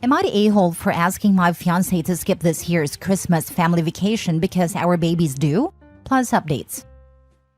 Am I the a-hole for asking my fiancé to skip this year's Christmas family vacation because our baby's due? Plus updates.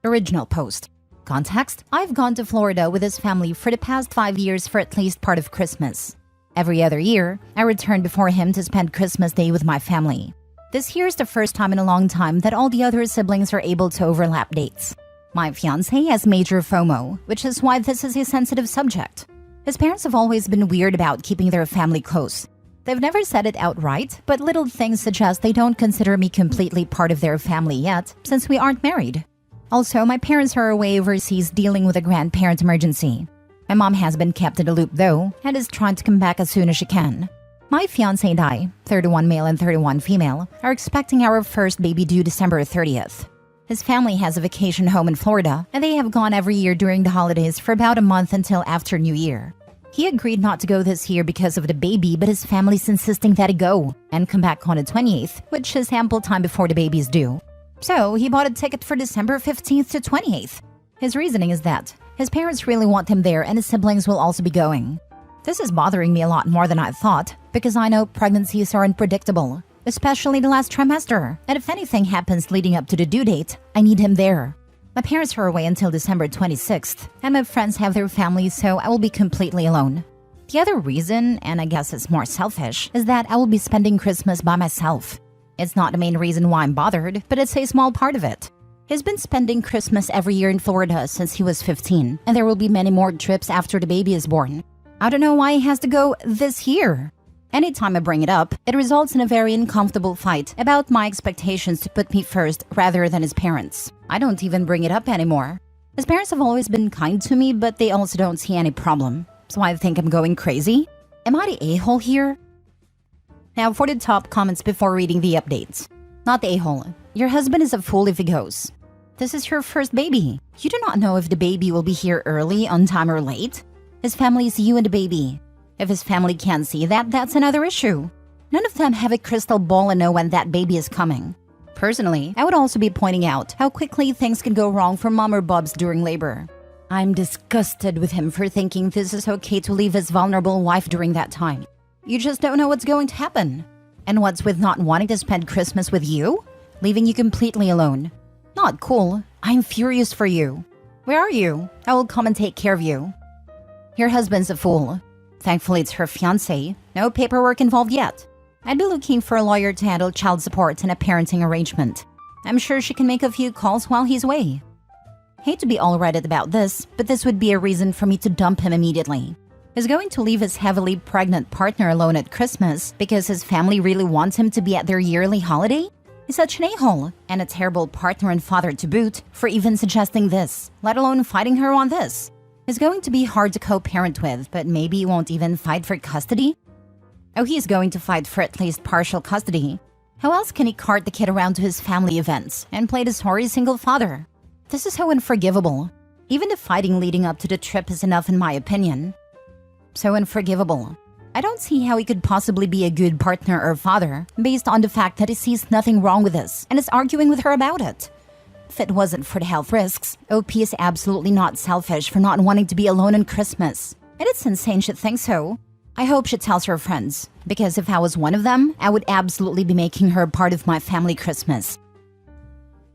Original post. Context: I've gone to Florida with his family for the past 5 years for at least part of Christmas. Every other year, I return before him to spend Christmas Day with my family. This year's the first time in a long time that all the other siblings are able to overlap dates. My fiancé has major FOMO, which is why this is a sensitive subject. His parents have always been weird about keeping their family close. They've never said it outright, but little things suggest they don't consider me completely part of their family yet, since we aren't married. Also, my parents are away overseas dealing with a grandparent emergency. My mom has been kept in the loop though, and is trying to come back as soon as she can. My fiancé and I, 31 male and 31 female, are expecting our first baby due December 30th. His family has a vacation home in Florida, and they have gone every year during the holidays for about a month until after New Year. He agreed not to go this year because of the baby, but his family's insisting that he go and come back on the 28th, which is ample time before the baby is due. So he bought a ticket for December 15th to 28th. His reasoning is that his parents really want him there and his siblings will also be going. This is bothering me a lot more than I thought, because I know pregnancies are unpredictable, especially the last trimester, and if anything happens leading up to the due date, I need him there. My parents are away until December 26th, and my friends have their families, so I will be completely alone. The other reason, and I guess it's more selfish, is that I will be spending Christmas by myself. It's not the main reason why I'm bothered, but it's a small part of it. He's been spending Christmas every year in Florida since he was 15, and there will be many more trips after the baby is born. I don't know why he has to go this year. Anytime I bring it up, it results in a very uncomfortable fight about my expectations to put me first rather than his parents. I don't even bring it up anymore. His parents have always been kind to me, but they also don't see any problem. So I think I'm going crazy? Am I the a-hole here? Now for the top comments before reading the updates. Not the a-hole. Your husband is a fool if he goes. This is your first baby. You do not know if the baby will be here early, on time, or late. His family is you and the baby. If his family can't see that, that's another issue. None of them have a crystal ball and know when that baby is coming. Personally, I would also be pointing out how quickly things can go wrong for mom or bubs during labor. I'm disgusted with him for thinking this is okay to leave his vulnerable wife during that time. You just don't know what's going to happen. And what's with not wanting to spend Christmas with you? Leaving you completely alone. Not cool. I'm furious for you. Where are you? I will come and take care of you. Your husband's a fool. Thankfully, it's her fiancé. No paperwork involved yet. I'd be looking for a lawyer to handle child support and a parenting arrangement. I'm sure she can make a few calls while he's away. Hate to be all Reddit about this, but this would be a reason for me to dump him immediately. He's going to leave his heavily pregnant partner alone at Christmas because his family really wants him to be at their yearly holiday? He's such an a-hole, and a terrible partner and father to boot, for even suggesting this, let alone fighting her on this. He's going to be hard to co-parent with, but maybe he won't even fight for custody? Oh, he's going to fight for at least partial custody. How else can he cart the kid around to his family events and play the sorry single father? This is so unforgivable. Even the fighting leading up to the trip is enough in my opinion. So unforgivable. I don't see how he could possibly be a good partner or father based on the fact that he sees nothing wrong with this and is arguing with her about it. If it wasn't for the health risks, OP is absolutely not selfish for not wanting to be alone on Christmas. And it's insane she'd think so. I hope she tells her friends, because if I was one of them, I would absolutely be making her a part of my family Christmas.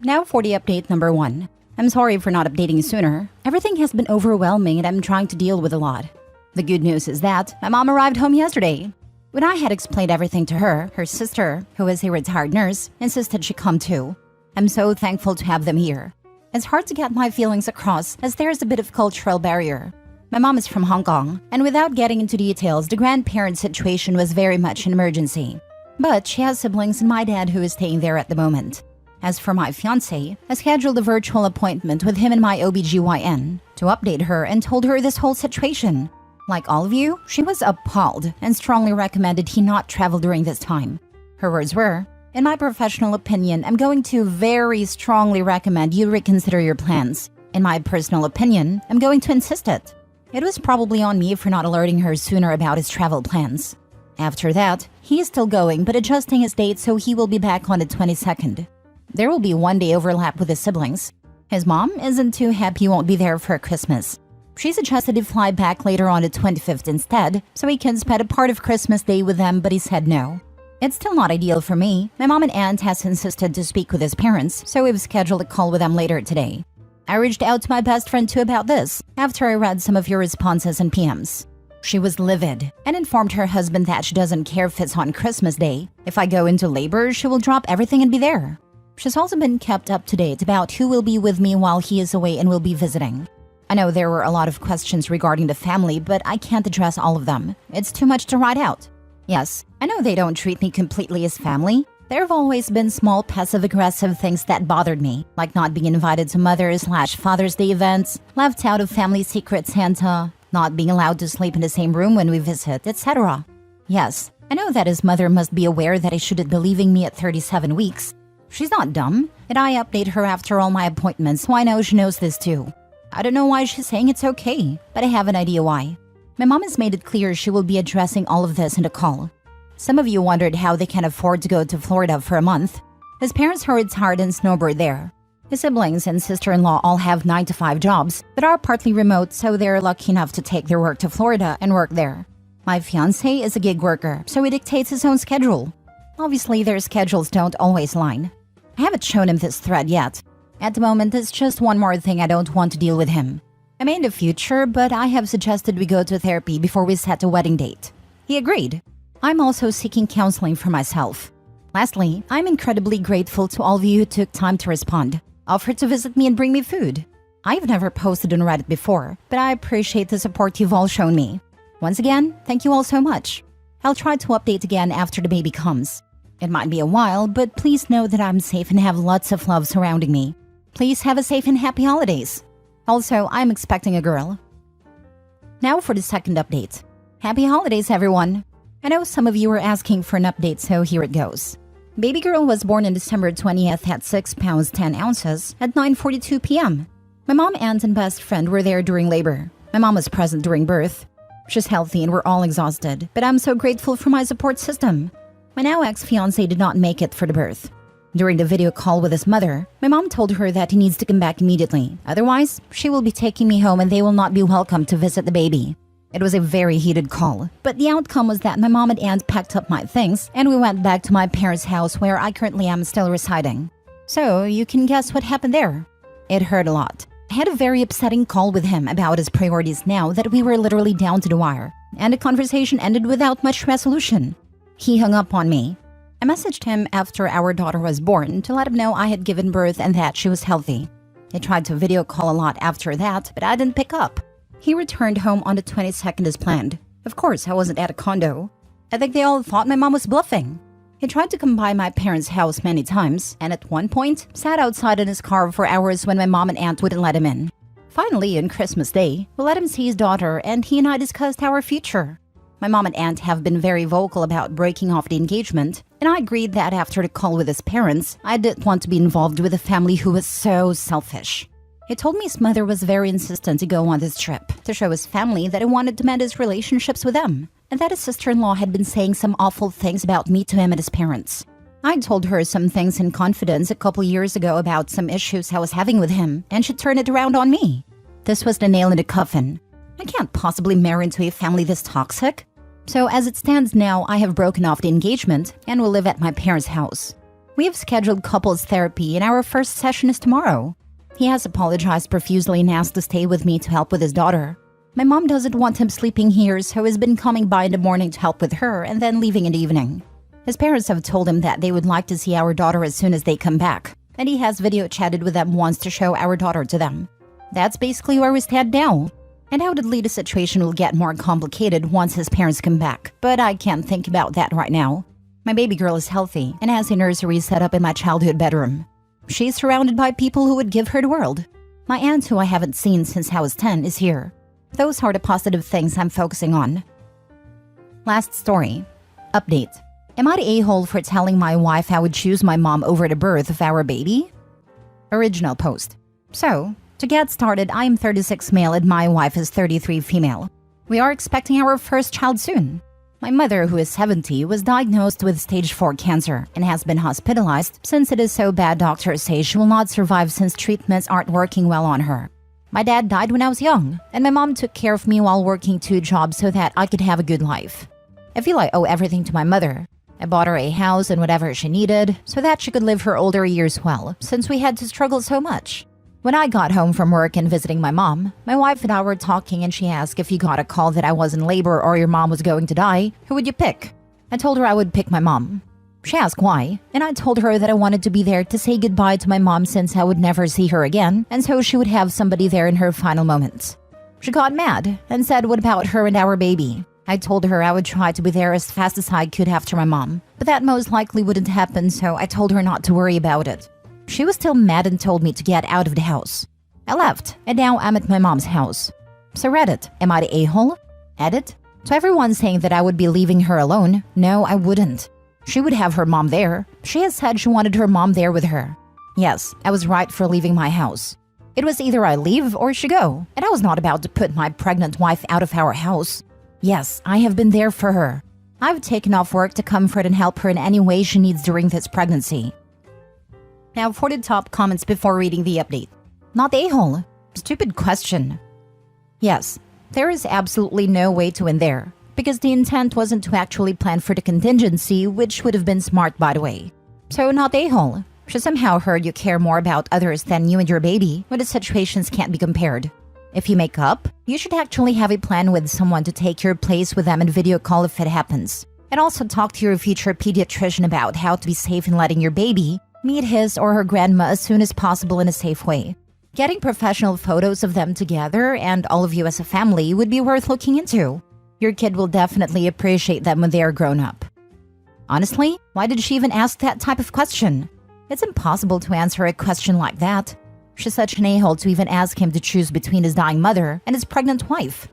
Now for the update number 1. I'm sorry for not updating sooner. Everything has been overwhelming and I'm trying to deal with a lot. The good news is that my mom arrived home yesterday. When I had explained everything to her, her sister, who is a retired nurse, insisted she come too. I'm so thankful to have them here. It's hard to get my feelings across as there's a bit of cultural barrier. My mom is from Hong Kong, and without getting into details, the grandparent situation was very much an emergency. But she has siblings and my dad who is staying there at the moment. As for my fiancé, I scheduled a virtual appointment with him and my OBGYN to update her and told her this whole situation. Like all of you, she was appalled and strongly recommended he not travel during this time. Her words were, "In my professional opinion, I'm going to very strongly recommend you reconsider your plans. In my personal opinion, I'm going to insist it." It was probably on me for not alerting her sooner about his travel plans. After that, he is still going but adjusting his date so he will be back on the 22nd. There will be 1 day overlap with his siblings. His mom isn't too happy he won't be there for Christmas. She suggested he fly back later on the 25th instead, so he can spend a part of Christmas Day with them, but he said no. It's still not ideal for me. My mom and aunt has insisted to speak with his parents, so we've scheduled a call with them later today. I reached out to my best friend too about this, after I read some of your responses and PMs. She was livid and informed her husband that she doesn't care if it's on Christmas Day. If I go into labor, she will drop everything and be there. She's also been kept up to date about who will be with me while he is away and will be visiting. I know there were a lot of questions regarding the family, but I can't address all of them. It's too much to write out. Yes, I know they don't treat me completely as family. There have always been small passive-aggressive things that bothered me, like not being invited to Mother's/Father's Day events, left out of family secret Santa, not being allowed to sleep in the same room when we visit, etc. Yes, I know that his mother must be aware that he shouldn't be leaving me at 37 weeks. She's not dumb, and I update her after all my appointments, so I know she knows this too. I don't know why she's saying it's okay, but I have an idea why. My mom has made it clear she will be addressing all of this in a call. Some of you wondered how they can afford to go to Florida for a month. His parents are retired and snowbird there. His siblings and sister-in-law all have 9-to-5 jobs, but are partly remote, so they're lucky enough to take their work to Florida and work there. My fiancé is a gig worker, so he dictates his own schedule. Obviously, their schedules don't always line. I haven't shown him this thread yet. At the moment, it's just one more thing I don't want to deal with him. I may in the future, but I have suggested we go to therapy before we set a wedding date. He agreed. I'm also seeking counseling for myself. Lastly, I'm incredibly grateful to all of you who took time to respond, offered to visit me and bring me food. I've never posted on Reddit before, but I appreciate the support you've all shown me. Once again, thank you all so much. I'll try to update again after the baby comes. It might be a while, but please know that I'm safe and have lots of love surrounding me. Please have a safe and happy holidays. Also, I'm expecting a girl. Now for the second update. Happy holidays, everyone. I know some of you were asking for an update, so here it goes. Baby girl was born on December 20th at 6 pounds 10 ounces at 9:42 p.m. My mom, aunt, and best friend were there during labor. My mom was present during birth. She's healthy and we're all exhausted, but I'm so grateful for my support system. My now ex-fiancé did not make it for the birth. During the video call with his mother, my mom told her that he needs to come back immediately. Otherwise, she will be taking me home and they will not be welcome to visit the baby. It was a very heated call, but the outcome was that my mom and aunt packed up my things and we went back to my parents' house where I currently am still residing. So, you can guess what happened there. It hurt a lot. I had a very upsetting call with him about his priorities now that we were literally down to the wire, and the conversation ended without much resolution. He hung up on me. I messaged him after our daughter was born to let him know I had given birth and that she was healthy. He tried to video call a lot after that, but I didn't pick up. He returned home on the 22nd as planned. Of course, I wasn't at a condo. I think they all thought my mom was bluffing. He tried to come by my parents' house many times, and at one point, sat outside in his car for hours when my mom and aunt wouldn't let him in. Finally, on Christmas Day, we let him see his daughter, and he and I discussed our future. My mom and aunt have been very vocal about breaking off the engagement, and I agreed that after the call with his parents, I didn't want to be involved with a family who was so selfish. He told me his mother was very insistent to go on this trip, to show his family that he wanted to mend his relationships with them, and that his sister-in-law had been saying some awful things about me to him and his parents. I told her some things in confidence a couple years ago about some issues I was having with him, and she turned it around on me. This was the nail in the coffin. I can't possibly marry into a family this toxic. So as it stands now, I have broken off the engagement and will live at my parents' house. We have scheduled couples therapy and our first session is tomorrow. He has apologized profusely and asked to stay with me to help with his daughter. My mom doesn't want him sleeping here, so he's been coming by in the morning to help with her and then leaving in the evening. His parents have told him that they would like to see our daughter as soon as they come back, and he has video chatted with them once to show our daughter to them. That's basically where we stand now. And undoubtedly the situation will get more complicated once his parents come back, but I can't think about that right now. My baby girl is healthy and has a nursery set up in my childhood bedroom. She's surrounded by people who would give her the world. My aunt, who I haven't seen since I was 10, is here. Those are the positive things I'm focusing on. Last story. Update. Am I the a-hole for telling my wife I would choose my mom over the birth of our baby? Original post. So, to get started, I am 36 male and my wife is 33 female. We are expecting our first child soon. My mother, who is 70, was diagnosed with stage 4 cancer and has been hospitalized since it is so bad doctors say she will not survive since treatments aren't working well on her. My dad died when I was young, and my mom took care of me while working 2 jobs so that I could have a good life. I feel I owe everything to my mother. I bought her a house and whatever she needed so that she could live her older years well, since we had to struggle so much. When I got home from work and visiting my mom, my wife and I were talking and she asked if you got a call that I was in labor or your mom was going to die, who would you pick? I told her I would pick my mom. She asked why, and I told her that I wanted to be there to say goodbye to my mom since I would never see her again, and so she would have somebody there in her final moments. She got mad and said, what about her and our baby? I told her I would try to be there as fast as I could after my mom, but that most likely wouldn't happen, so I told her not to worry about it. She was still mad and told me to get out of the house. I left, and now I'm at my mom's house. So Reddit, am I the a-hole? Edit, to everyone saying that I would be leaving her alone, no, I wouldn't. She would have her mom there. She has said she wanted her mom there with her. Yes, I was right for leaving my house. It was either I leave or she go, and I was not about to put my pregnant wife out of our house. Yes, I have been there for her. I've taken off work to comfort and help her in any way she needs during this pregnancy. Now for the top comments before reading the update. Not a-hole. Stupid question. Yes, there is absolutely no way to win there, because the intent wasn't to actually plan for the contingency, which would have been smart by the way. So not a-hole. She somehow heard you care more about others than you and your baby, when the situations can't be compared. If you make up, you should actually have a plan with someone to take your place with them and video call if it happens. And also talk to your future pediatrician about how to be safe in letting your baby meet his or her grandma as soon as possible in a safe way. Getting professional photos of them together and all of you as a family would be worth looking into. Your kid will definitely appreciate them when they are grown up. Honestly, why did she even ask that type of question? It's impossible to answer a question like that. She's such an a-hole to even ask him to choose between his dying mother and his pregnant wife.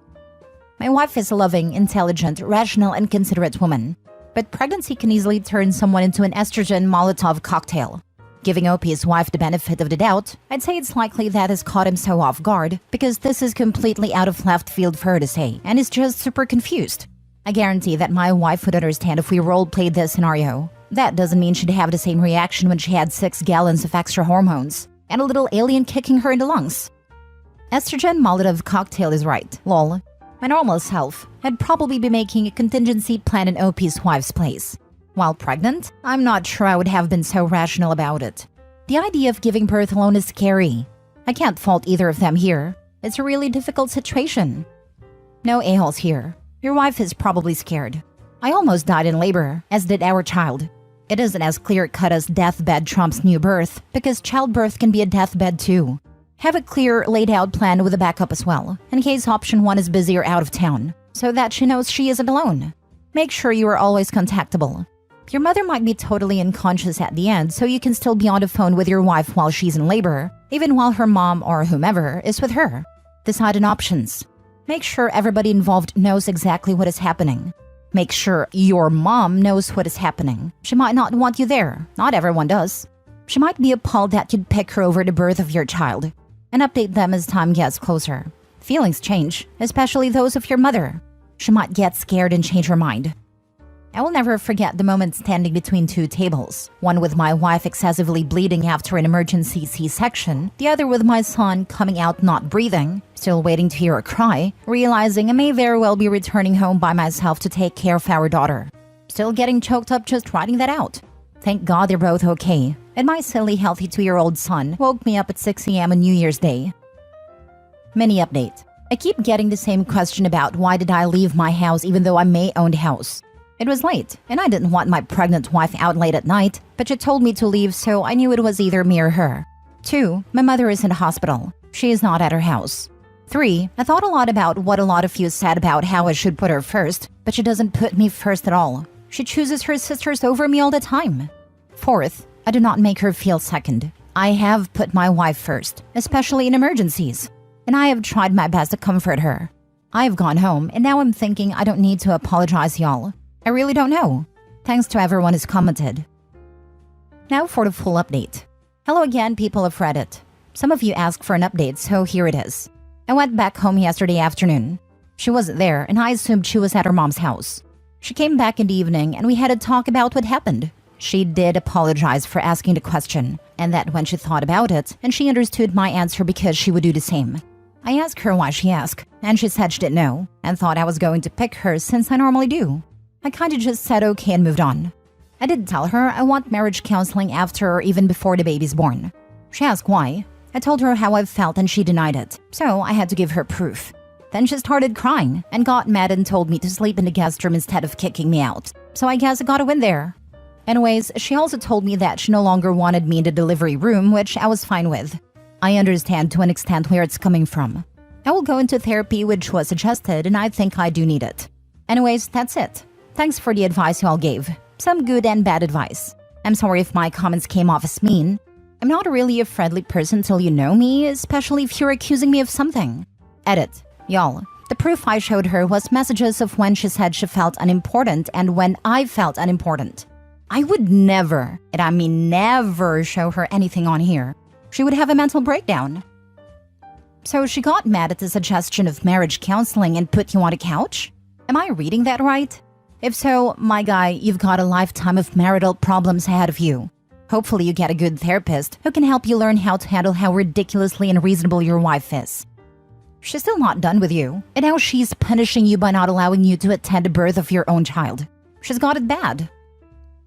My wife is a loving, intelligent, rational, and considerate woman. But pregnancy can easily turn someone into an estrogen Molotov cocktail. Giving OP his wife the benefit of the doubt, I'd say it's likely that has caught him so off guard, because this is completely out of left field for her to say, and is just super confused. I guarantee that my wife would understand if we role-played this scenario. That doesn't mean she'd have the same reaction when she had 6 gallons of extra hormones and a little alien kicking her in the lungs. Estrogen Molotov cocktail is right, lol. My normal self had probably be making a contingency plan in OP's wife's place. While pregnant, I'm not sure I would have been so rational about it. The idea of giving birth alone is scary. I can't fault either of them here. It's a really difficult situation. No a-holes here. Your wife is probably scared. I almost died in labor, as did our child. It isn't as clear-cut as deathbed trumps new birth, because childbirth can be a deathbed too. Have a clear, laid-out plan with a backup as well, in case option 1 is busy or out of town, so that she knows she isn't alone. Make sure you are always contactable. Your mother might be totally unconscious at the end, so you can still be on the phone with your wife while she's in labor, even while her mom or whomever is with her. Decide on options. Make sure everybody involved knows exactly what is happening. Make sure your mom knows what is happening. She might not want you there. Not everyone does. She might be appalled that you'd pick her over the birth of your child. And update them as time gets closer. Feelings change, especially those of your mother. She might get scared and change her mind. I will never forget the moment standing between 2 tables, one with my wife excessively bleeding after an emergency C-section, the other with my son coming out not breathing, still waiting to hear a cry, realizing I may very well be returning home by myself to take care of our daughter. Still getting choked up just writing that out. Thank God they're both okay, and my silly healthy 2-year-old son woke me up at 6 a.m. on New Year's Day. Mini update. I keep getting the same question about why did I leave my house even though I may own the house. It was late, and I didn't want my pregnant wife out late at night, but she told me to leave, so I knew it was either me or her. 2. My mother is in the hospital. She is not at her house. 3. I thought a lot about what a lot of you said about how I should put her first, but she doesn't put me first at all. She chooses her sisters over me all the time. 4th, I do not make her feel second. I have put my wife first, especially in emergencies, and I have tried my best to comfort her. I have gone home, and now I'm thinking I don't need to apologize, y'all. I really don't know. Thanks to everyone who's commented. Now for the full update. Hello again, people of Reddit. Some of you asked for an update, so here it is. I went back home yesterday afternoon. She wasn't there, and I assumed she was at her mom's house. She came back in the evening, and we had a talk about what happened. She did apologize for asking the question, and that when she thought about it, and she understood my answer because she would do the same. I asked her why she asked, and she said she didn't know and thought I was going to pick her since I normally do. I kinda just said okay and moved on. I did tell her I want marriage counseling after or even before the baby's born. She asked why. I told her how I felt and she denied it, so I had to give her proof. Then she started crying and got mad and told me to sleep in the guest room instead of kicking me out. So I guess I got a win there. Anyways, she also told me that she no longer wanted me in the delivery room, which I was fine with. I understand to an extent where it's coming from. I will go into therapy, which was suggested, and I think I do need it. Anyways, that's it. Thanks for the advice you all gave. Some good and bad advice. I'm sorry if my comments came off as mean. I'm not really a friendly person till you know me, especially if you're accusing me of something. Edit. Y'all, the proof I showed her was messages of when she said she felt unimportant and when I felt unimportant. I would never, and I mean never, show her anything on here. She would have a mental breakdown. So she got mad at the suggestion of marriage counseling and put you on a couch? Am I reading that right? If so, my guy, you've got a lifetime of marital problems ahead of you. Hopefully you get a good therapist who can help you learn how to handle how ridiculously unreasonable your wife is. She's still not done with you, and now she's punishing you by not allowing you to attend the birth of your own child. She's got it bad.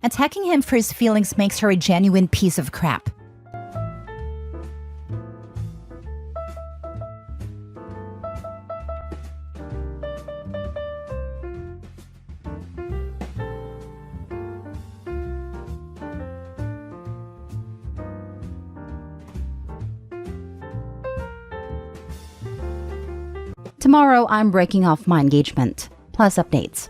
Attacking him for his feelings makes her a genuine piece of crap. Tomorrow, I'm breaking off my engagement. Plus updates.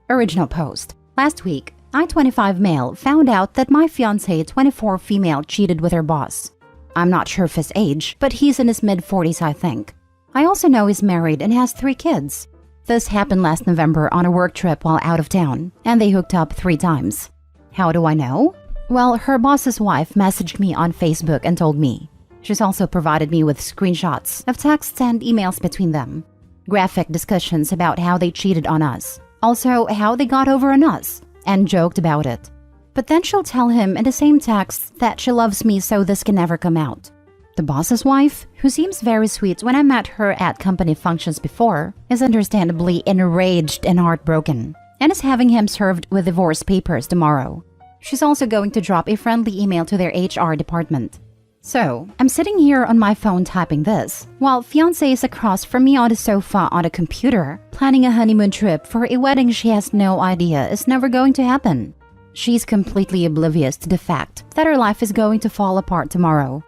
Original post. Last week, I-25 male found out that my fiancé, 24 female, cheated with her boss. I'm not sure of his age, but he's in his mid-40s, I think. I also know he's married and has 3 kids. This happened last November on a work trip while out of town, and they hooked up 3 times. How do I know? Well, her boss's wife messaged me on Facebook and told me. She's also provided me with screenshots of texts and emails between them. Graphic discussions about how they cheated on us. Also, how they got over on us, and joked about it. But then she'll tell him in the same text that she loves me so this can never come out. The boss's wife, who seems very sweet when I met her at company functions before, is understandably enraged and heartbroken, and is having him served with divorce papers tomorrow. She's also going to drop a friendly email to their HR department. So, I'm sitting here on my phone typing this, while fiancé is across from me on the sofa on a computer, planning a honeymoon trip for a wedding she has no idea is never going to happen. She's completely oblivious to the fact that her life is going to fall apart tomorrow.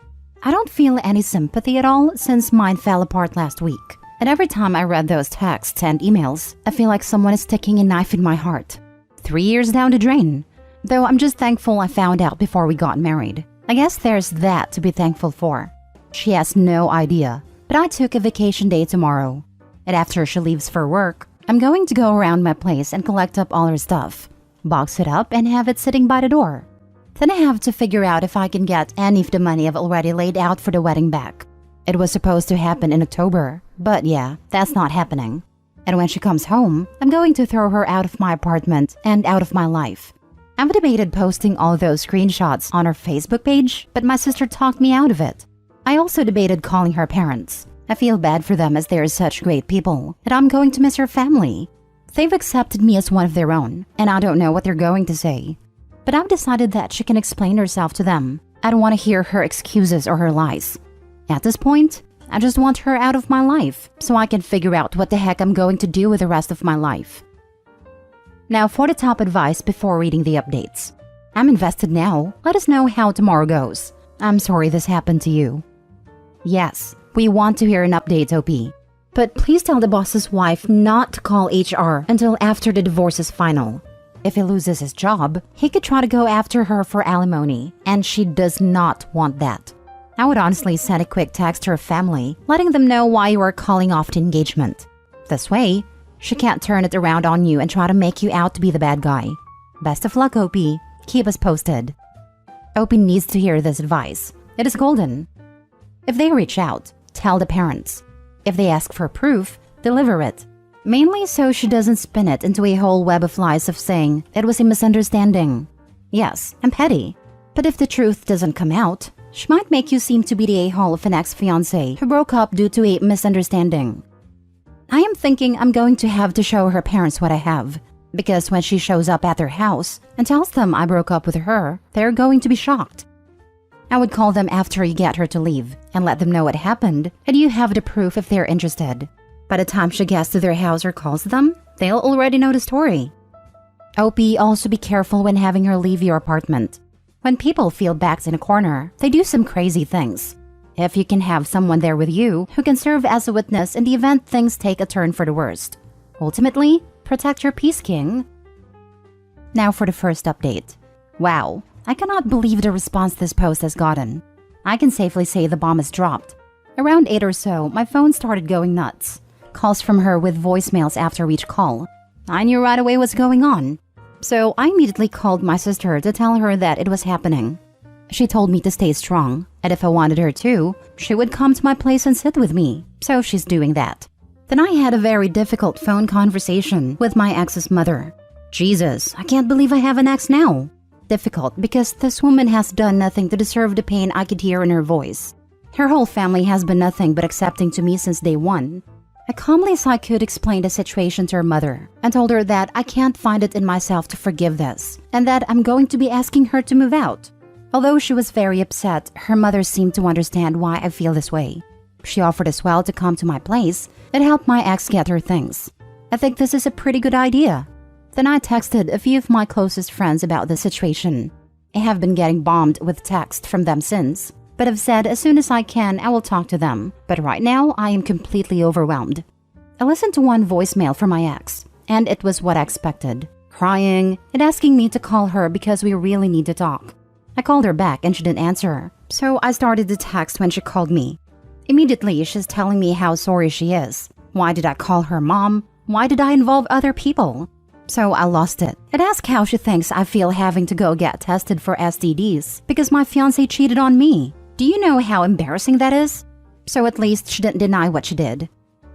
I don't feel any sympathy at all since mine fell apart last week. And every time I read those texts and emails, I feel like someone is sticking a knife in my heart. 3 years down the drain. Though I'm just thankful I found out before we got married. I guess there's that to be thankful for. She has no idea, but I took a vacation day tomorrow. And after she leaves for work, I'm going to go around my place and collect up all her stuff, box it up and have it sitting by the door. Then I have to figure out if I can get any of the money I've already laid out for the wedding back. It was supposed to happen in October, but yeah, that's not happening. And when she comes home, I'm going to throw her out of my apartment and out of my life. I've debated posting all those screenshots on her Facebook page, but my sister talked me out of it. I also debated calling her parents. I feel bad for them as they're such great people, and I'm going to miss her family. They've accepted me as one of their own, and I don't know what they're going to say. But I've decided that she can explain herself to them. I don't want to hear her excuses or her lies. At this point, I just want her out of my life, so I can figure out what the heck I'm going to do with the rest of my life. Now for the top advice before reading the updates. I'm invested now. Let us know how tomorrow goes. I'm sorry this happened to you. Yes, we want to hear an update, OP. But please tell the boss's wife not to call HR until after the divorce is final. If he loses his job, he could try to go after her for alimony, and she does not want that. I would honestly send a quick text to her family, letting them know why you are calling off the engagement. This way, she can't turn it around on you and try to make you out to be the bad guy. Best of luck, OP. Keep us posted. OP needs to hear this advice. It is golden. If they reach out, tell the parents. If they ask for proof, deliver it. Mainly so she doesn't spin it into a whole web of lies of saying it was a misunderstanding. Yes, I'm petty. But if the truth doesn't come out, She might make you seem to be the a-hole of an ex-fiancé who broke up due to a misunderstanding. I am thinking I'm going to have to show her parents what I have, because when she shows up at their house and tells them I broke up with her, they're going to be shocked. I would call them after you get her to leave and let them know what happened, and you have the proof if they're interested. By the time she gets to their house or calls them, they'll already know the story. OP, also be careful when having her leave your apartment. When people feel backed in a corner, they do some crazy things. If you can have someone there with you who can serve as a witness in the event things take a turn for the worst. Ultimately, protect your peace, King. Now for the first update. Wow, I cannot believe the response this post has gotten. I can safely say the bomb is dropped. Around 8 or so, my phone started going nuts. Calls from her with voicemails after each call. I knew right away what's going on. So I immediately called my sister to tell her that it was happening. She told me to stay strong, and if I wanted her to, she would come to my place and sit with me. So she's doing that. Then I had a very difficult phone conversation with my ex's mother. Jesus, I can't believe I have an ex now. Difficult because this woman has done nothing to deserve the pain I could hear in her voice. Her whole family has been nothing but accepting to me since day one. I calmly as I could explained the situation to her mother and told her that I can't find it in myself to forgive this and that I'm going to be asking her to move out. Although she was very upset, her mother seemed to understand why I feel this way. She offered as well to come to my place and help my ex get her things. I think this is a pretty good idea. Then I texted a few of my closest friends about the situation. I have been getting bombed with text from them since, but have said as soon as I can I will talk to them. But right now I am completely overwhelmed. I listened to one voicemail from my ex, and it was what I expected. Crying and asking me to call her because we really need to talk. I called her back and she didn't answer, so I started to text when she called me. Immediately she's telling me how sorry she is. Why did I call her mom? Why did I involve other people? So I lost it. I'd asked how she thinks I feel having to go get tested for STDs because my fiancé cheated on me. Do you know how embarrassing that is? So at least she didn't deny what she did.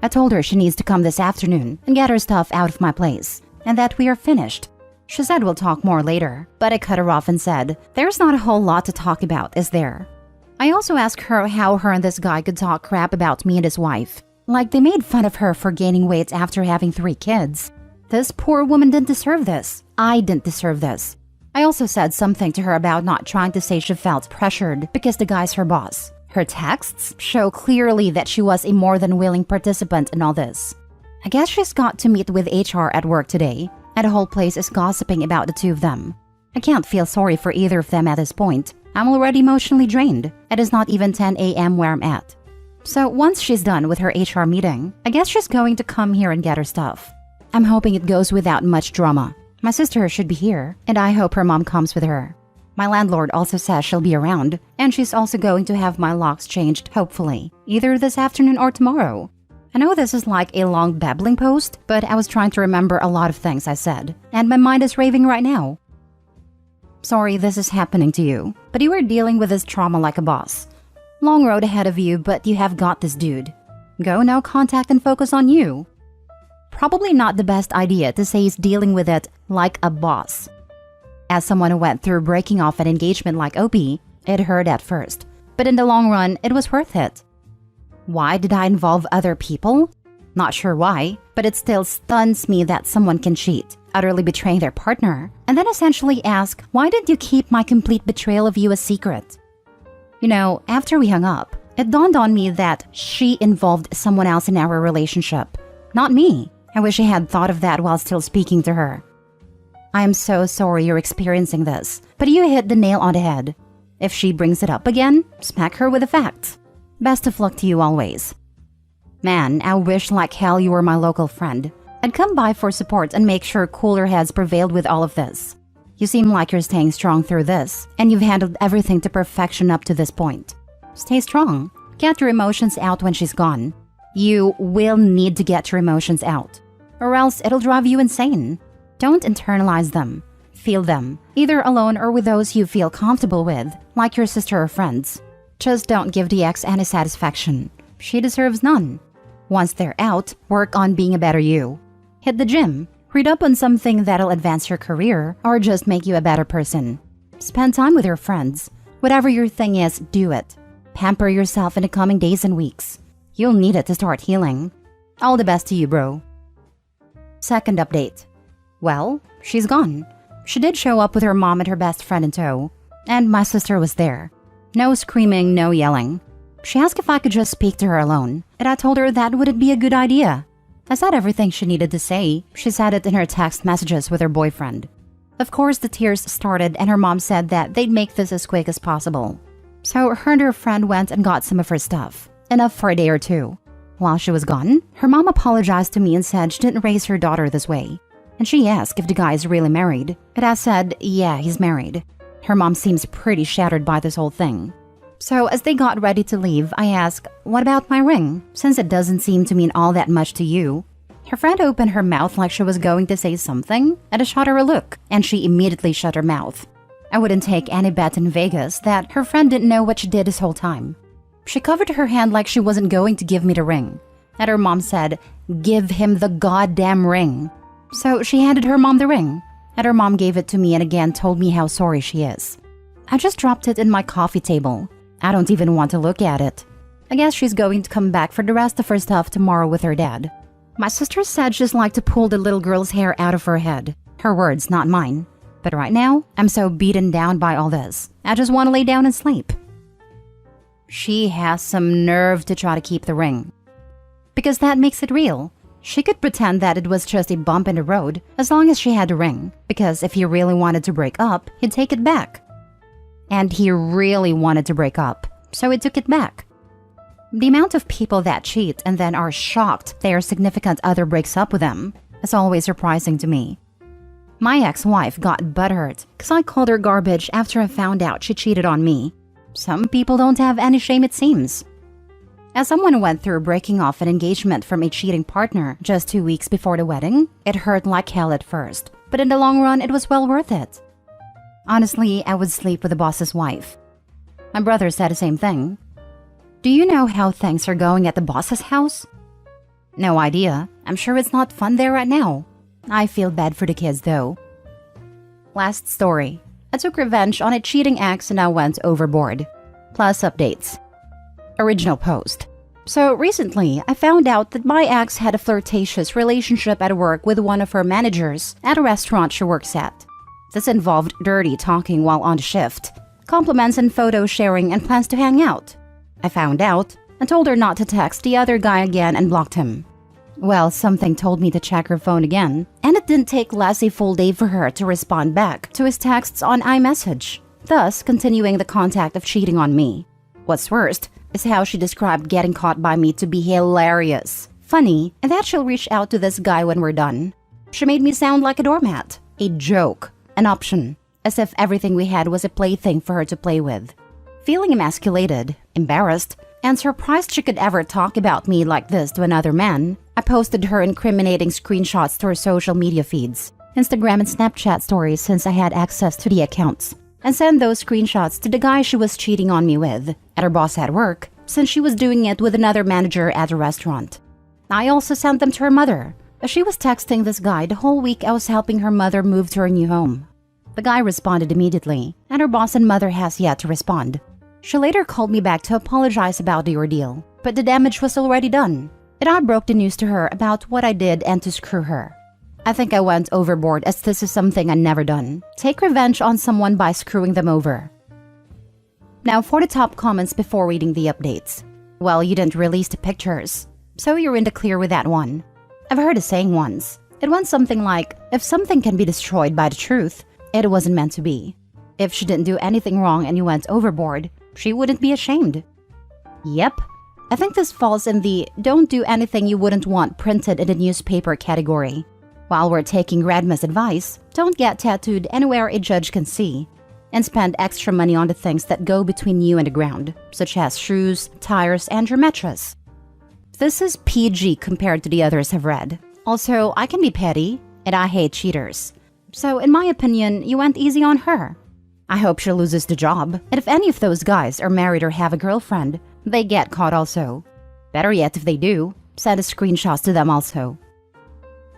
I told her she needs to come this afternoon and get her stuff out of my place, and that we are finished. She said we'll talk more later, but I cut her off and said, there's not a whole lot to talk about, is there? I also asked her how her and this guy could talk crap about me and his wife. Like they made fun of her for gaining weight after having 3 kids. This poor woman didn't deserve this. I didn't deserve this. I also said something to her about not trying to say she felt pressured because the guy's her boss. Her texts show clearly that she was a more than willing participant in all this. I guess she's got to meet with HR at work today, and the whole place is gossiping about the two of them. I can't feel sorry for either of them at this point. I'm already emotionally drained. It is not even 10 a.m. where I'm at. So once she's done with her HR meeting, I guess she's going to come here and get her stuff. I'm hoping it goes without much drama. My sister should be here, and I hope her mom comes with her. My landlord also says she'll be around, and she's also going to have my locks changed, hopefully, either this afternoon or tomorrow. I know this is like a long babbling post, but I was trying to remember a lot of things I said, and my mind is raving right now. Sorry this is happening to you, but you are dealing with this trauma like a boss. Long road ahead of you, but you have got this, dude. Go now, contact and focus on you. Probably not the best idea to say he's dealing with it like a boss. As someone who went through breaking off an engagement like OP, it hurt at first, but in the long run, it was worth it. Why did I involve other people? Not sure why, but it still stuns me that someone can cheat, utterly betraying their partner, and then essentially ask, why didn't you keep my complete betrayal of you a secret? You know, after we hung up, it dawned on me that she involved someone else in our relationship, not me. I wish I had thought of that while still speaking to her. I am so sorry you're experiencing this, but you hit the nail on the head. If she brings it up again, smack her with the facts. Best of luck to you always. Man, I wish like hell you were my local friend. I'd come by for support and make sure cooler heads prevailed with all of this. You seem like you're staying strong through this, and you've handled everything to perfection up to this point. Stay strong. Get your emotions out when she's gone. You will need to get your emotions out, or else it'll drive you insane. Don't internalize them. Feel them, either alone or with those you feel comfortable with, like your sister or friends. Just don't give the ex any satisfaction. She deserves none. Once they're out, work on being a better you. Hit the gym, read up on something that'll advance your career, or just make you a better person. Spend time with your friends. Whatever your thing is, do it. Pamper yourself in the coming days and weeks. You'll need it to start healing. All the best to you, bro. Second update. Well, she's gone. She did show up with her mom and her best friend in tow, and my sister was there. No screaming, no yelling. She asked if I could just speak to her alone, and I told her that wouldn't be a good idea. I said everything she needed to say. She said it in her text messages with her boyfriend. Of course, the tears started, and her mom said that they'd make this as quick as possible. So her and her friend went and got some of her stuff, enough for a day or two. While she was gone, her mom apologized to me and said she didn't raise her daughter this way. And she asked if the guy is really married, and I said, yeah, he's married. Her mom seems pretty shattered by this whole thing. So as they got ready to leave, I asked, what about my ring, since it doesn't seem to mean all that much to you? Her friend opened her mouth like she was going to say something, and I shot her a look, and she immediately shut her mouth. I wouldn't take any bet in Vegas that her friend didn't know what she did this whole time. She covered her hand like she wasn't going to give me the ring, and her mom said, give him the goddamn ring. So she handed her mom the ring, and her mom gave it to me and again told me how sorry she is. I just dropped it in my coffee table. I don't even want to look at it. I guess she's going to come back for the rest of her stuff tomorrow with her dad. My sister said she'd like to pull the little girl's hair out of her head. Her words, not mine. But right now, I'm so beaten down by all this. I just want to lay down and sleep. She has some nerve to try to keep the ring. Because that makes it real. She could pretend that it was just a bump in the road as long as she had the ring. Because if he really wanted to break up, he'd take it back. And he really wanted to break up, so he took it back. The amount of people that cheat and then are shocked their significant other breaks up with them is always surprising to me. My ex-wife got butthurt because I called her garbage after I found out she cheated on me. Some people don't have any shame, it seems. As someone who went through breaking off an engagement from a cheating partner just 2 weeks before the wedding, it hurt like hell at first, but in the long run, it was well worth it. Honestly, I would sleep with the boss's wife. My brother said the same thing. Do you know how things are going at the boss's house? No idea. I'm sure it's not fun there right now. I feel bad for the kids though. Last story. I took revenge on a cheating ex and I went overboard. Plus updates. Original post. So recently, I found out that my ex had a flirtatious relationship at work with one of her managers at a restaurant she works at. This involved dirty talking while on shift, compliments and photo sharing and plans to hang out. I found out and told her not to text the other guy again and blocked him. Well, something told me to check her phone again, and it didn't take less a full day for her to respond back to his texts on iMessage, thus continuing the contact of cheating on me. What's worst is how she described getting caught by me to be hilarious, funny, and that she'll reach out to this guy when we're done. She made me sound like a doormat, a joke, an option, as if everything we had was a plaything for her to play with. Feeling emasculated, embarrassed, and surprised she could ever talk about me like this to another man, I posted her incriminating screenshots to her social media feeds, Instagram and Snapchat stories since I had access to the accounts, and sent those screenshots to the guy she was cheating on me with, at her boss at work, since she was doing it with another manager at a restaurant. I also sent them to her mother, as she was texting this guy the whole week I was helping her mother move to her new home. The guy responded immediately, and her boss and mother has yet to respond. She later called me back to apologize about the ordeal, but the damage was already done, and I broke the news to her about what I did and to screw her. I think I went overboard as this is something I've never done. Take revenge on someone by screwing them over. Now for the top comments before reading the updates. Well, you didn't release the pictures, so you're in the clear with that one. I've heard a saying once. It went something like, if something can be destroyed by the truth, it wasn't meant to be. If she didn't do anything wrong and you went overboard, she wouldn't be ashamed. Yep. I think this falls in the don't do anything you wouldn't want printed in the newspaper category. While we're taking Radma's advice, don't get tattooed anywhere a judge can see. And spend extra money on the things that go between you and the ground, such as shoes, tires, and your mattress. This is PG compared to the others I've read. Also, I can be petty, and I hate cheaters. So in my opinion, you went easy on her. I hope she loses the job, and if any of those guys are married or have a girlfriend, they get caught also. Better yet, if they do, send a screenshot to them also.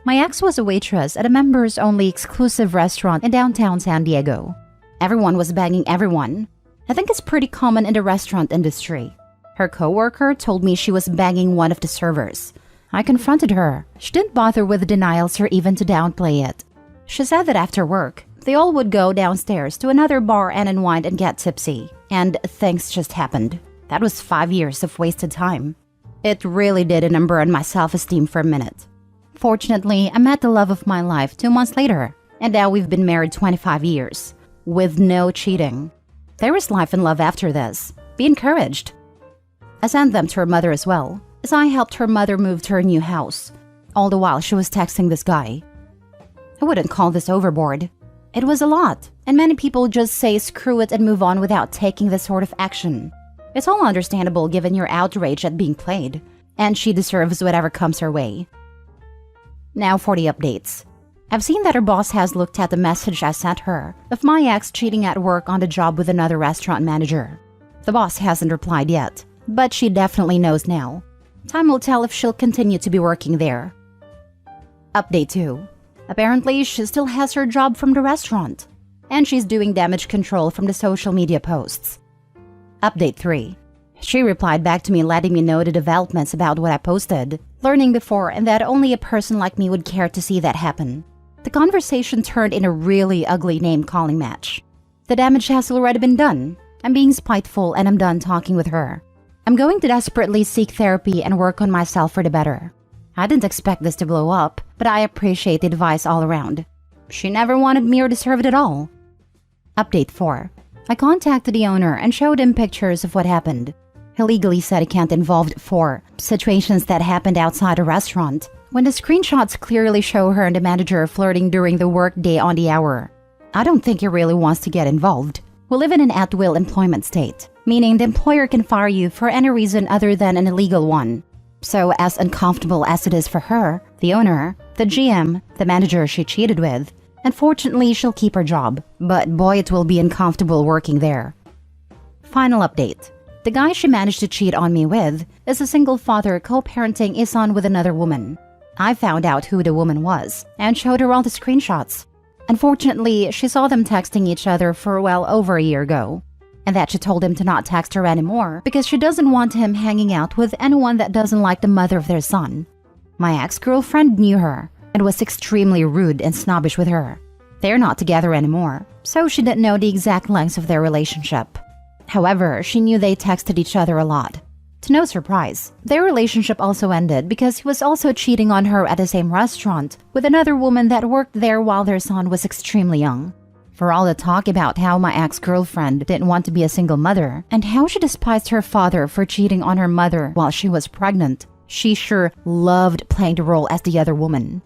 My ex was a waitress at a members-only exclusive restaurant in downtown San Diego. Everyone was banging everyone. I think it's pretty common in the restaurant industry. Her coworker told me she was banging one of the servers. I confronted her. She didn't bother with denials or even to downplay it. She said that after work, they all would go downstairs to another bar and unwind and get tipsy. And things just happened. That was 5 years of wasted time. It really did a number on my self-esteem for a minute. Fortunately, I met the love of my life 2 months later, and now we've been married 25 years, with no cheating. There is life and love after this. Be encouraged. I sent them to her mother as well, as I helped her mother move to her new house. All the while she was texting this guy. I wouldn't call this overboard. It was a lot, and many people just say screw it and move on without taking this sort of action. It's all understandable given your outrage at being played, and she deserves whatever comes her way. Now for the updates. I've seen that her boss has looked at the message I sent her of my ex cheating at work on the job with another restaurant manager. The boss hasn't replied yet, but she definitely knows now. Time will tell if she'll continue to be working there. Update 2. Apparently, she still has her job from the restaurant, and she's doing damage control from the social media posts. Update 3. She replied back to me letting me know the developments about what I posted, learning before and that only a person like me would care to see that happen. The conversation turned in a really ugly name-calling match. The damage has already been done. I'm being spiteful and I'm done talking with her. I'm going to desperately seek therapy and work on myself for the better. I didn't expect this to blow up, but I appreciate the advice all around. She never wanted me or deserved it at all. Update 4. I contacted the owner and showed him pictures of what happened. He legally said he can't involve 4 situations that happened outside a restaurant, when the screenshots clearly show her and the manager flirting during the workday on the hour. I don't think he really wants to get involved. We live in an at-will employment state, meaning the employer can fire you for any reason other than an illegal one. So as uncomfortable as it is for her, the owner, the GM, the manager she cheated with, unfortunately she'll keep her job, but boy it will be uncomfortable working there. Final update. The guy she managed to cheat on me with is a single father co-parenting his son with another woman. I found out who the woman was and showed her all the screenshots. Unfortunately, she saw them texting each other for well over a year ago, and that she told him to not text her anymore because she doesn't want him hanging out with anyone that doesn't like the mother of their son. My ex-girlfriend knew her and was extremely rude and snobbish with her. They're not together anymore, so she didn't know the exact lengths of their relationship. However, she knew they texted each other a lot. To no surprise, their relationship also ended because he was also cheating on her at the same restaurant with another woman that worked there while their son was extremely young. For all the talk about how my ex-girlfriend didn't want to be a single mother and how she despised her father for cheating on her mother while she was pregnant, she sure loved playing the role as the other woman.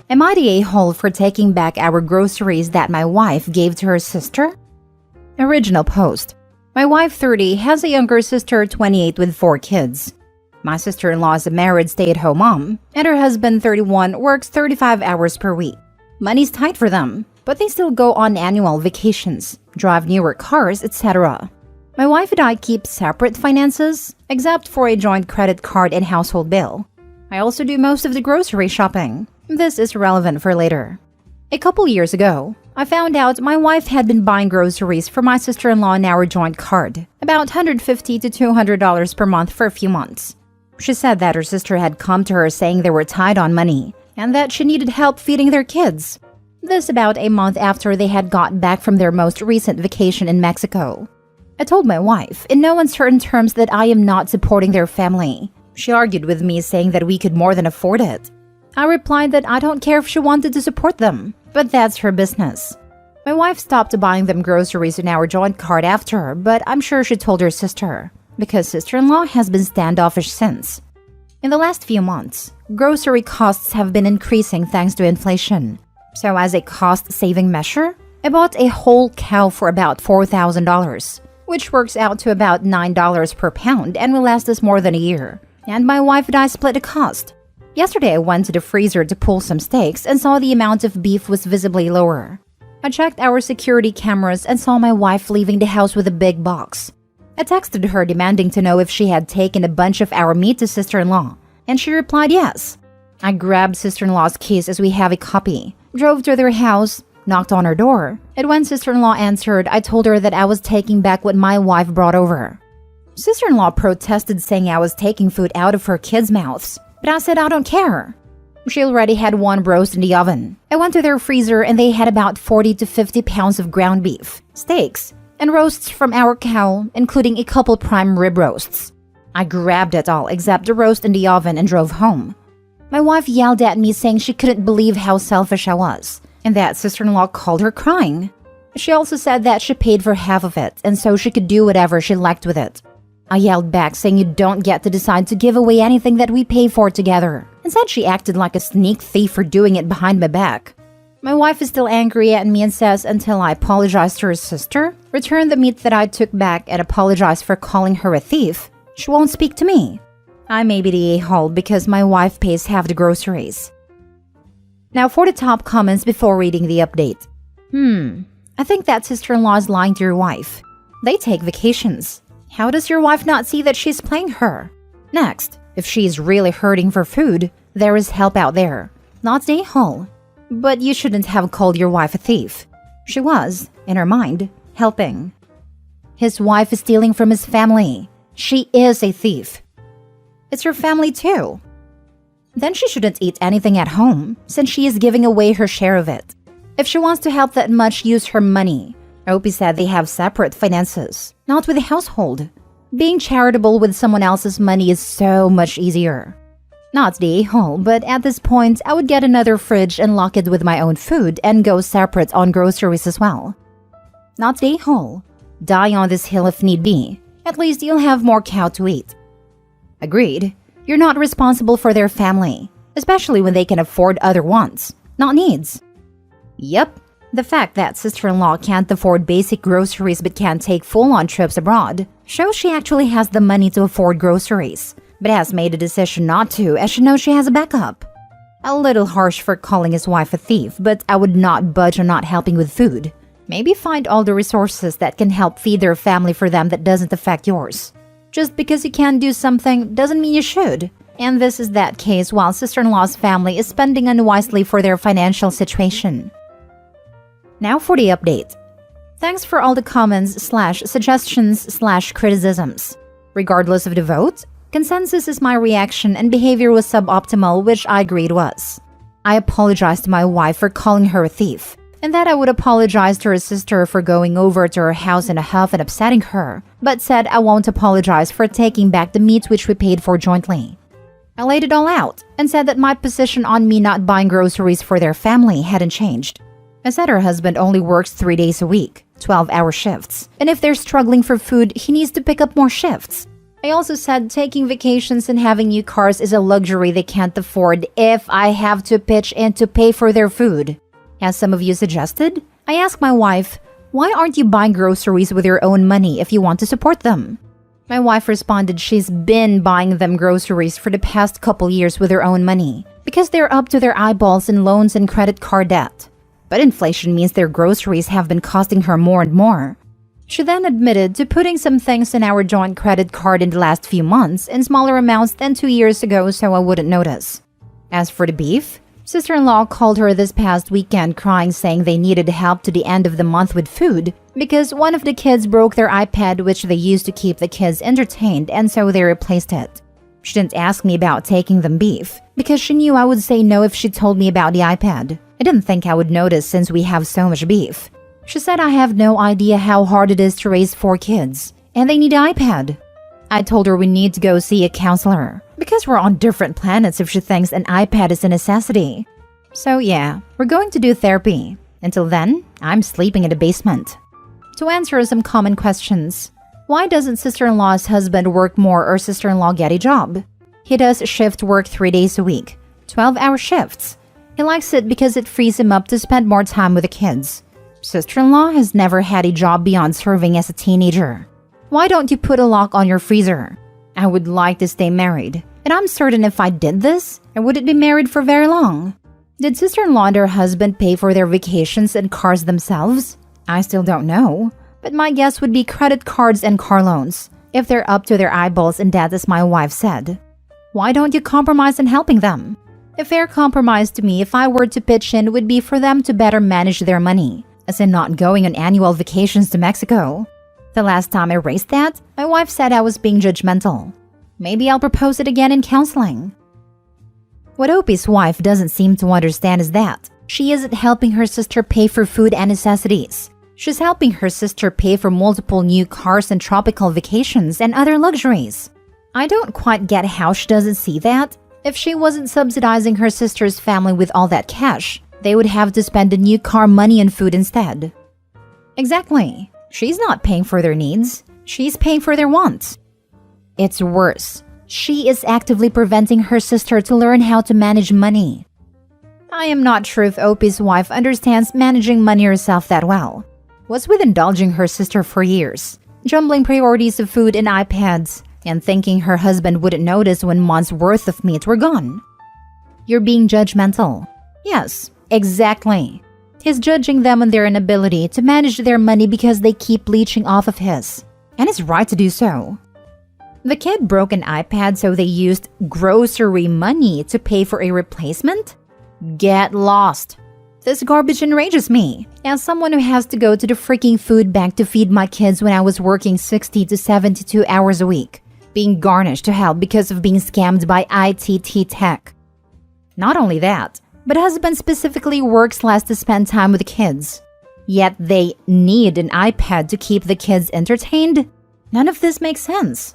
Am I the a-hole for taking back our groceries that my wife gave to her sister? Original post. My wife, 30, has a younger sister, 28, with 4 kids. My sister-in-law is a married stay-at-home mom, and her husband, 31, works 35 hours per week. Money's tight for them, but they still go on annual vacations, drive newer cars, etc. My wife and I keep separate finances, except for a joint credit card and household bill. I also do most of the grocery shopping. This is relevant for later. A couple years ago, I found out my wife had been buying groceries for my sister-in-law in our joint card, about $150 to $200 per month for a few months. She said that her sister had come to her saying they were tight on money and that she needed help feeding their kids. This about a month after they had got back from their most recent vacation in Mexico. I told my wife in no uncertain terms that I am not supporting their family. She argued with me saying that we could more than afford it. I replied that I don't care if she wanted to support them, but that's her business. My wife stopped buying them groceries in our joint card after, but I'm sure she told her sister, because sister-in-law has been standoffish since. In the last few months, grocery costs have been increasing thanks to inflation. So as a cost-saving measure, I bought a whole cow for about $4,000, which works out to about $9 per pound and will last us more than a year. And my wife and I split the cost. Yesterday, I went to the freezer to pull some steaks and saw the amount of beef was visibly lower. I checked our security cameras and saw my wife leaving the house with a big box. I texted her demanding to know if she had taken a bunch of our meat to sister-in-law, and she replied yes. I grabbed sister-in-law's keys as we have a copy, drove to their house, knocked on her door, and when sister-in-law answered, I told her that I was taking back what my wife brought over. Sister-in-law protested, saying I was taking food out of her kids' mouths, but I said I don't care. She already had one roast in the oven. I went to their freezer and they had about 40 to 50 pounds of ground beef, steaks, and roasts from our cow, including a couple prime rib roasts. I grabbed it all except the roast in the oven and drove home. My wife yelled at me, saying she couldn't believe how selfish I was, and that sister-in-law called her crying. She also said that she paid for half of it, and so she could do whatever she liked with it. I yelled back, saying you don't get to decide to give away anything that we pay for together, and said she acted like a sneak thief for doing it behind my back. My wife is still angry at me and says until I apologize to her sister, return the meat that I took back, and apologize for calling her a thief, she won't speak to me. I may be the a-hole because my wife pays half the groceries. Now for the top comments before reading the update. I think that sister-in-law is lying to your wife. They take vacations. How does your wife not see that she's playing her? Next, if she is really hurting for food, there is help out there. Not the a-hole. But you shouldn't have called your wife a thief. She was, in her mind, helping. His wife is stealing from his family. She is a thief. It's her family too. Then she shouldn't eat anything at home, since she is giving away her share of it. If she wants to help that much, use her money. Opie said they have separate finances, not with the household. Being charitable with someone else's money is so much easier. Not the a-hole, but at this point, I would get another fridge and lock it with my own food and go separate on groceries as well. Not the a-hole. Die on this hill if need be. At least you'll have more cow to eat. Agreed. You're not responsible for their family, especially when they can afford other wants, not needs. Yep. The fact that sister-in-law can't afford basic groceries but can take full-on trips abroad shows she actually has the money to afford groceries, but has made a decision not to as she knows she has a backup. A little harsh for calling his wife a thief, but I would not budge on not helping with food. Maybe find all the resources that can help feed their family for them that doesn't affect yours. Just because you can do something doesn't mean you should. And this is that case while sister-in-law's family is spending unwisely for their financial situation. Now for the update. Thanks for all the comments/suggestions/criticisms. Regardless of the vote, consensus is my reaction and behavior was suboptimal, which I agreed was. I apologized to my wife for calling her a thief, and that I would apologize to her sister for going over to her house in a huff and upsetting her, but said I won't apologize for taking back the meat which we paid for jointly. I laid it all out and said that my position on me not buying groceries for their family hadn't changed. I said her husband only works 3 days a week, 12-hour shifts, and if they're struggling for food, he needs to pick up more shifts. I also said taking vacations and having new cars is a luxury they can't afford if I have to pitch in to pay for their food. As some of you suggested, I asked my wife, why aren't you buying groceries with your own money if you want to support them? My wife responded she's been buying them groceries for the past couple years with her own money because they're up to their eyeballs in loans and credit card debt. But inflation means their groceries have been costing her more and more. She then admitted to putting some things in our joint credit card in the last few months in smaller amounts than 2 years ago, so I wouldn't notice. As for the beef, sister-in-law called her this past weekend crying, saying they needed help to the end of the month with food because one of the kids broke their iPad which they used to keep the kids entertained, and so they replaced it. She didn't ask me about taking them beef because she knew I would say no if she told me about the iPad. I didn't think I would notice since we have so much beef. She said I have no idea how hard it is to raise 4 kids, and they need an iPad. I told her we need to go see a counselor, because we're on different planets if she thinks an iPad is a necessity. So yeah, we're going to do therapy. Until then, I'm sleeping in the basement. To answer some common questions, why doesn't sister-in-law's husband work more or sister-in-law get a job? He does shift work 3 days a week, 12-hour shifts. He likes it because it frees him up to spend more time with the kids. Sister-in-law has never had a job beyond serving as a teenager. Why don't you put a lock on your freezer? I would like to stay married, And I'm certain if I did this, I wouldn't be married for very long. Did sister-in-law and her husband pay for their vacations and cars themselves? I still don't know, but my guess would be credit cards and car loans, if they're up to their eyeballs in debt, as my wife said. Why don't you compromise in helping them? A fair compromise to me, if I were to pitch in, would be for them to better manage their money, as in not going on annual vacations to Mexico. The last time I raised that, my wife said I was being judgmental. Maybe I'll propose it again in counseling. What Opie's wife doesn't seem to understand is that she isn't helping her sister pay for food and necessities. She's helping her sister pay for multiple new cars and tropical vacations and other luxuries. I don't quite get how she doesn't see that. If she wasn't subsidizing her sister's family with all that cash, they would have to spend the new car money and food instead. Exactly. She's not paying for their needs. She's paying for their wants. It's worse. She is actively preventing her sister to learn how to manage money. I am not sure if Opie's wife understands managing money herself that well. What's with indulging her sister for years, jumbling priorities of food and iPads, and thinking her husband wouldn't notice when months' worth of meat were gone? You're being judgmental. Yes, exactly. He's judging them on their inability to manage their money because they keep leeching off of his. And it's right to do so. The kid broke an iPad, so they used grocery money to pay for a replacement? Get lost. This garbage enrages me, as someone who has to go to the freaking food bank to feed my kids when I was working 60 to 72 hours a week, being garnished to hell because of being scammed by AITA tech. Not only that, but husband specifically works less to spend time with the kids. Yet they need an iPad to keep the kids entertained? None of this makes sense.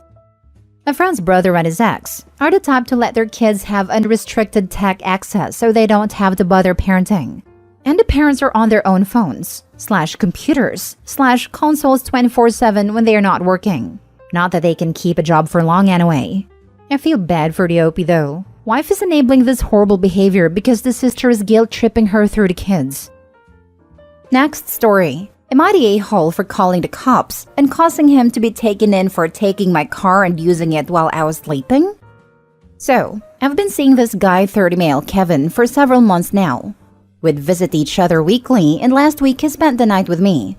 A friend's brother and his ex are the type to let their kids have unrestricted tech access so they don't have to bother parenting. And the parents are on their own phones, /computers, /consoles 24/7 when they are not working. Not that they can keep a job for long anyway. I feel bad for the Opie though. Wife is enabling this horrible behavior because the sister is guilt-tripping her through the kids. Next story. Am I the a-hole for calling the cops and causing him to be taken in for taking my car and using it while I was sleeping? So, I've been seeing this guy 30 male Kevin for several months now. We'd visit each other weekly, and last week he spent the night with me.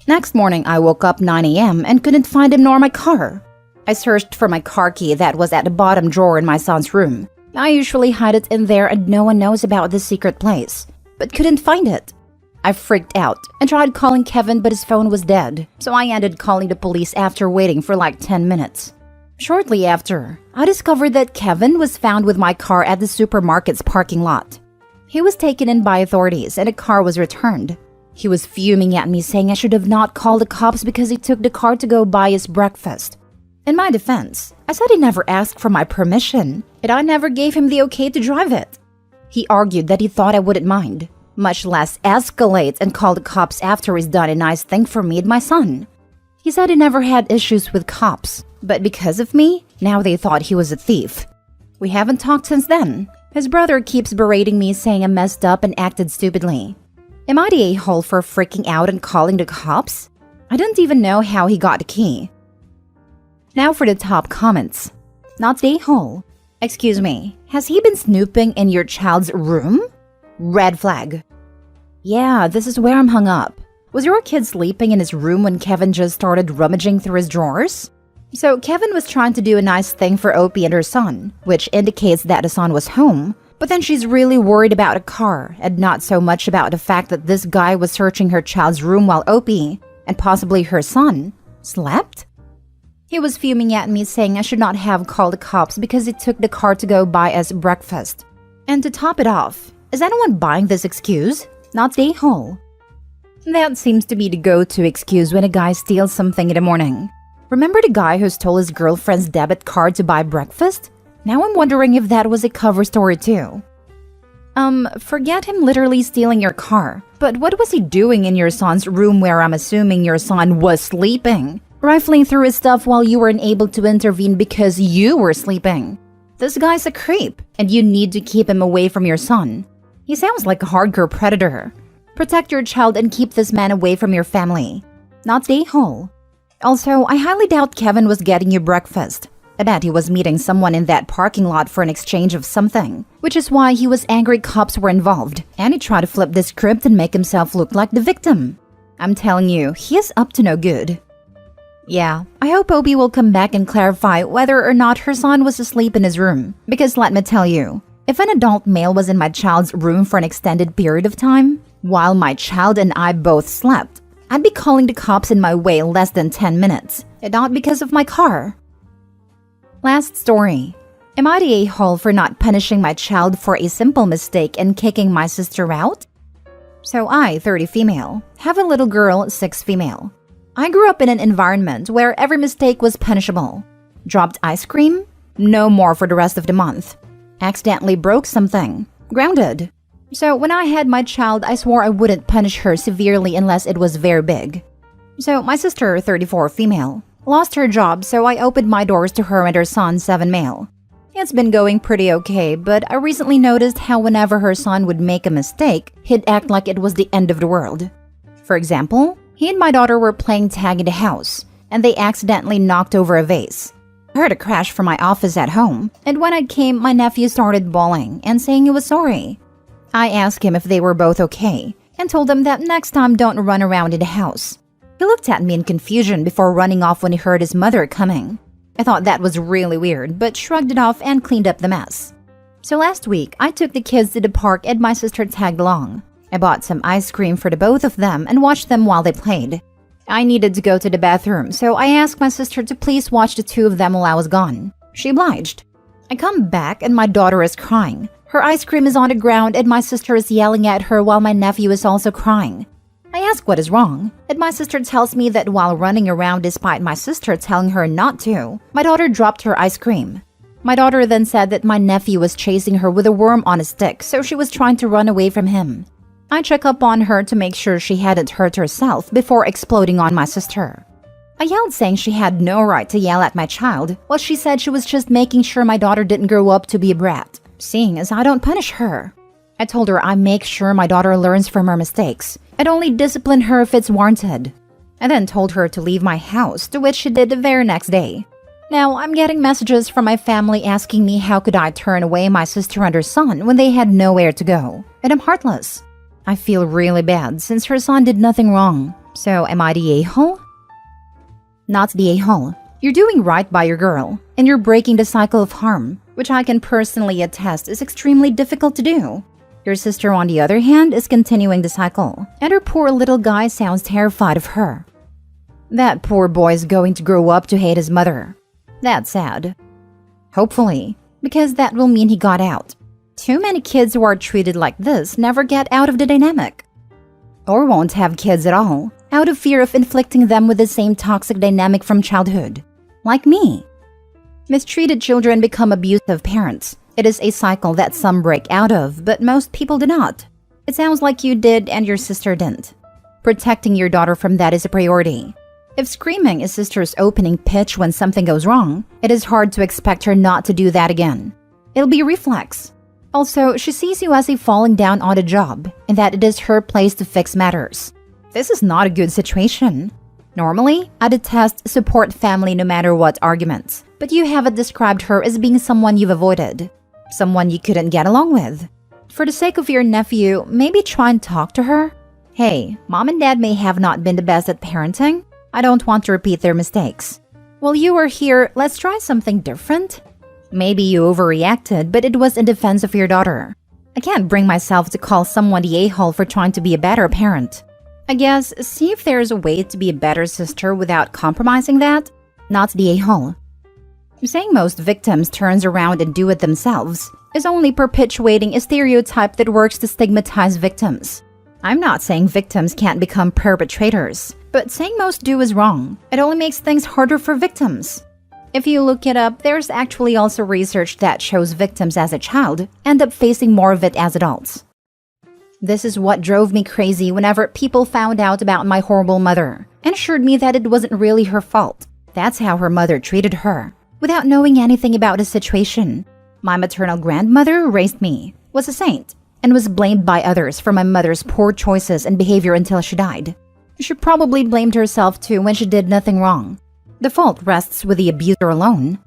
Next morning I woke up 9 a.m. and couldn't find him nor my car. I searched for my car key that was at the bottom drawer in my son's room. I usually hide it in there and no one knows about this secret place, but couldn't find it. I freaked out and tried calling Kevin, but his phone was dead, so I ended calling the police after waiting for like 10 minutes. Shortly after, I discovered that Kevin was found with my car at the supermarket's parking lot. He was taken in by authorities and a car was returned. He was fuming at me, saying I should have not called the cops because he took the car to go buy his breakfast. In my defense, I said he never asked for my permission, and I never gave him the okay to drive it. He argued that he thought I wouldn't mind, much less escalate and call the cops after he's done a nice thing for me and my son. He said he never had issues with cops, but because of me, now they thought he was a thief. We haven't talked since then. His brother keeps berating me, saying I messed up and acted stupidly. Am I the a-hole for freaking out and calling the cops? I don't even know how he got the key. Now for the top comments. Not the a-hole. Excuse me, has he been snooping in your child's room? Red flag. Yeah, this is where I'm hung up. Was your kid sleeping in his room when Kevin just started rummaging through his drawers? So Kevin was trying to do a nice thing for Opie and her son, which indicates that the son was home, but then she's really worried about a car and not so much about the fact that this guy was searching her child's room while Opie, and possibly her son, slept? He was fuming at me, saying I should not have called the cops because he took the car to go buy us breakfast. And to top it off, is anyone buying this excuse? Not the a-hole. That seems to be the go-to excuse when a guy steals something in the morning. Remember the guy who stole his girlfriend's debit card to buy breakfast? Now I'm wondering if that was a cover story too. Forget him literally stealing your car, but what was he doing in your son's room where I'm assuming your son was sleeping? Rifling through his stuff while you weren't able to intervene because you were sleeping. This guy's a creep, and you need to keep him away from your son. He sounds like a hardcore predator. Protect your child and keep this man away from your family. Not the a-hole. Also, I highly doubt Kevin was getting you breakfast. I bet he was meeting someone in that parking lot for an exchange of something, which is why he was angry cops were involved, and he tried to flip the script and make himself look like the victim. I'm telling you, he is up to no good. Yeah, I hope Obi will come back and clarify whether or not her son was asleep in his room, because let me tell you, if an adult male was in my child's room for an extended period of time, while my child and I both slept, I'd be calling the cops in my way less than 10 minutes, and not because of my car. Last story. Am I the a-hole for not punishing my child for a simple mistake and kicking my sister out? So I, 30 female, have a little girl, 6 female. I grew up in an environment where every mistake was punishable. Dropped ice cream? No more for the rest of the month. Accidentally broke something? Grounded. So when I had my child, I swore I wouldn't punish her severely unless it was very big. So my sister, 34 female, lost her job, so I opened my doors to her and her son, 7 male. It's been going pretty okay, but I recently noticed how whenever her son would make a mistake, he'd act like it was the end of the world. For example, he and my daughter were playing tag in the house, and they accidentally knocked over a vase. I heard a crash from my office at home, and when I came, my nephew started bawling and saying he was sorry. I asked him if they were both okay, and told him that next time don't run around in the house. He looked at me in confusion before running off when he heard his mother coming. I thought that was really weird, but shrugged it off and cleaned up the mess. So last week, I took the kids to the park and my sister tagged along. I bought some ice cream for the both of them and watched them while they played. I needed to go to the bathroom, so I asked my sister to please watch the two of them while I was gone. She obliged. I come back and my daughter is crying. Her ice cream is on the ground and my sister is yelling at her while my nephew is also crying. I ask what is wrong, and my sister tells me that while running around despite my sister telling her not to, my daughter dropped her ice cream. My daughter then said that my nephew was chasing her with a worm on a stick, so she was trying to run away from him. I check up on her to make sure she hadn't hurt herself before exploding on my sister. I yelled saying she had no right to yell at my child, while she said she was just making sure my daughter didn't grow up to be a brat, seeing as I don't punish her. I told her I make sure my daughter learns from her mistakes. I'd only discipline her if it's warranted. I then told her to leave my house, to which she did the very next day. Now, I'm getting messages from my family asking me how could I turn away my sister and her son when they had nowhere to go, and I'm heartless. I feel really bad since her son did nothing wrong. So am I the a-hole? Not the a-hole. You're doing right by your girl, and you're breaking the cycle of harm, which I can personally attest is extremely difficult to do. Your sister, on the other hand, is continuing the cycle, and her poor little guy sounds terrified of her. That poor boy is going to grow up to hate his mother. That's sad. Hopefully, because that will mean he got out. Too many kids who are treated like this never get out of the dynamic. Or won't have kids at all, out of fear of inflicting them with the same toxic dynamic from childhood. Like me. Mistreated children become abusive parents. It is a cycle that some break out of, but most people do not. It sounds like you did and your sister didn't. Protecting your daughter from that is a priority. If screaming is sister's opening pitch when something goes wrong, it is hard to expect her not to do that again. It'll be a reflex. Also, she sees you as a falling down on a job, and that it is her place to fix matters. This is not a good situation. Normally, I detest support family no matter what arguments, but you haven't described her as being someone you've avoided. Someone you couldn't get along with. For the sake of your nephew, maybe try and talk to her. Hey, mom and dad may have not been the best at parenting. I don't want to repeat their mistakes. While you were here, let's try something different. Maybe you overreacted, but it was in defense of your daughter. I can't bring myself to call someone the a-hole for trying to be a better parent. I guess, see if there's a way to be a better sister without compromising that. Not the a-hole. Saying most victims turns around and do it themselves is only perpetuating a stereotype that works to stigmatize victims. I'm not saying victims can't become perpetrators, but saying most do is wrong. It only makes things harder for victims. If you look it up, there's actually also research that shows victims as a child end up facing more of it as adults. This is what drove me crazy whenever people found out about my horrible mother and assured me that it wasn't really her fault. That's how her mother treated her. Without knowing anything about the situation. My maternal grandmother raised me, was a saint, and was blamed by others for my mother's poor choices and behavior until she died. She probably blamed herself too when she did nothing wrong. The fault rests with the abuser alone.